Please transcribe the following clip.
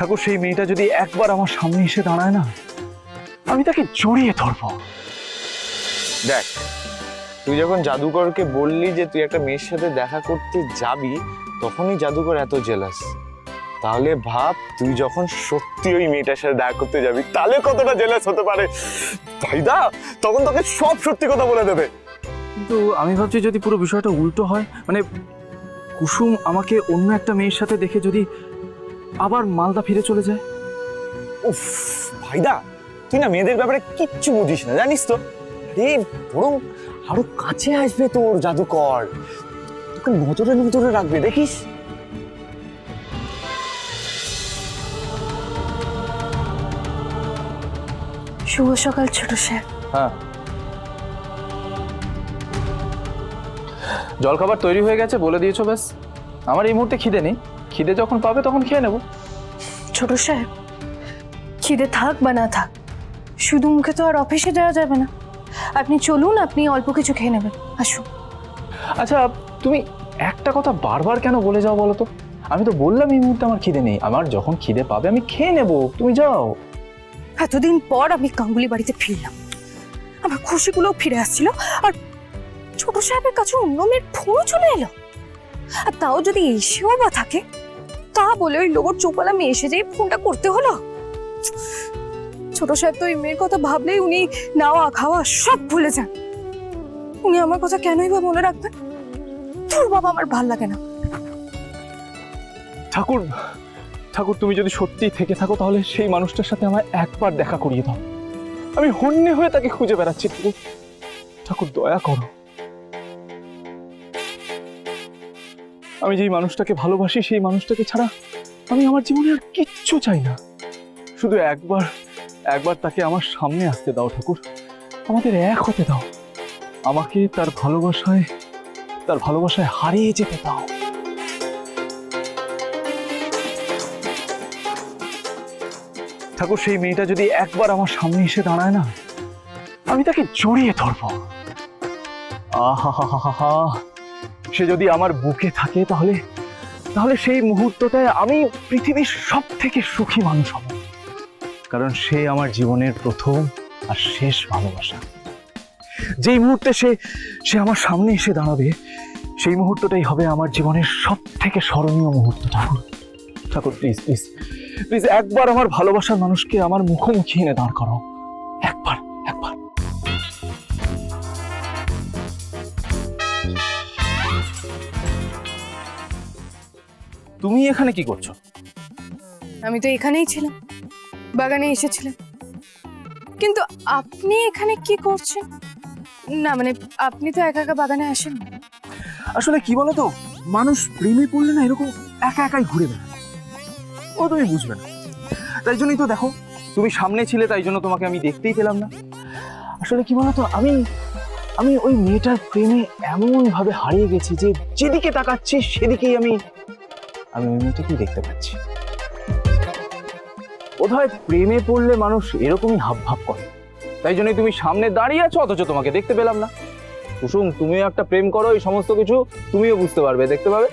ঠাকুর সেই মেয়েটা যদি একবার আমার সামনে এসে দাঁড়ায় না, আমি তাকে জড়িয়ে ধরবো। দেখ, তুই যখন জাদুকরকে বললি যে তুই একটা মেয়ের সাথে দেখা করতে যাবি, তখনই জাদুকর এত জেলাস। তাহলে ভাব তুই যখন সত্যি ওই মেয়েটার সাথে দেখা করতে যাবি, তাহলে কতটা জেলাস হতে পারে ভাইদা। তখন তোকে সব সত্যি কথা বলে দেবে। কিন্তু আমি ভাবছি যদি পুরো বিষয়টা উল্টো হয়, মানে কুসুম আমাকে অন্য একটা মেয়ের সাথে দেখে যদি আবার মালদা ফিরে চলে যায়। উফ ভাইদা, তুই না মেয়েদের ব্যাপারে কিচ্ছু বুঝিস না, জানিস তো। আরে বরং আরো কাছে আসবে তোর জাদুকর, তোকে নজরে নজরে রাখবে, দেখিস। শুভ সকাল ছোট সাহেব। হ্যাঁ, জলখাবার তৈরি হয়ে গেছে, বলে দিয়েছো। ব্যাস, আমার এই মুহূর্তে খিদে নেই। খিদে যখন পাবে তখন খেয়ে নেব। ছোট সাহেব, খিদে থাক বা না থাক, শুধু মুখে তো আর অফিসে যাওয়া যাবে না। আপনি চলুন, আপনি অল্প কিছু খেয়ে নেবেন, আসুন। আচ্ছা, তুমি একটা কথা বারবার কেন বলে যাও বলো তো? আমি তো বললাম এই মুহূর্তে আমার খিদে নেই, আমার যখন খিদে পাবে আমি খেয়ে নেব, তুমি যাও। এতদিন পর আমি গাঙ্গুলি বাড়িতে ফিরলাম, আমার খুশিগুলো ফিরে আসছিল, আর ছোট সাহেবের কাছে অন্য মেয়ের ফোনও চলে এলো। আর তাও যদি এসেও বা থাকে, তা বলে ওই লোক চোপালা মেয়ে এসে যে ফোনটা করতে হলো। ছোট সাহেব তো ওই মেয়ের কথা ভাবলেই উনি নাওয়া খাওয়া সব ভুলে যান। উনি আমার কথা কেনই বা মনে রাখবেন? তোর বাবা, আমার ভাল লাগে না। ঠাকুর, ঠাকুর তুমি যদি সত্যি থেকে থাকো তাহলে সেই মানুষটার সাথে আমার একবার দেখা করিয়ে দাও। আমি হন্যে হয়ে তাকে খুঁজে বেড়াচ্ছি। ঠাকুর, ঠাকুর দয়া করো। আমি যেই মানুষটাকে ভালোবাসি সেই মানুষটাকে ছাড়া আমি আমার জীবনে আর কিচ্ছু চাই না। শুধু একবার একবার তাকে আমার সামনে আসতে দাও ঠাকুর, আমাদের এক হতে দাও, আমাকে তার ভালোবাসায় হারিয়ে যেতে দাও। ঠাকুর সেই মেয়েটা যদি একবার আমার সামনে এসে দাঁড়ায় না, আমি তাকে জড়িয়ে ধরবো। আহা, সে যদি আমার বুকে থাকে তাহলে তাহলে সেই মুহূর্তটায় আমি পৃথিবীর সব থেকে সুখী মানুষ হব, কারণ সে আমার জীবনের প্রথম আর শেষ ভালোবাসা। যেই মুহূর্তে সে আমার সামনে এসে দাঁড়াবে, সেই মুহূর্তটাই হবে আমার জীবনের সব থেকে স্মরণীয় মুহূর্ত। ঠাকুর, ঠাকুর প্লিজ প্লিজ প্লিজ একবার আমার ভালোবাসার মানুষকে আমার মুখোমুখি এনে দাঁড় করো, একবার একবার। তুমি এখানে কি করছো? আমি তো এখানেই ছিলাম, বাগানে এসেছিলাম। কিন্তু আপনি এখানে কি করছেন? না মানে, আপনি তো একা একা বাগানে আসেন। আসলে কি বলো তো, মানুষ প্রেমে পড়লে না এরকম একা একাই ঘুরে বেড়ায়, ও তুমি বুঝবে না। তাই জন্যই তো দেখো, তুমি সামনে ছিলে তাই জন্য তোমাকে আমি দেখতেই পেলাম না। আসলে কি বলো তো, আমি ওই মেয়েটার প্রেমে এমন ভাবে হারিয়ে গেছি যে যেদিকে তাকাচ্ছি সেদিকেই আমি ওই মেয়েটাকেই দেখতে পাচ্ছি। বোধহয় প্রেমে পড়লে মানুষ এরকমই হাব ভাব করে, তাই জন্যই তুমি সামনে দাঁড়িয়ে আছো অথচ তোমাকে দেখতে পেলাম না। কুসুম, তুমিও একটা প্রেম করো, এই সমস্ত কিছু তুমিও বুঝতে পারবে, দেখতে পাবে।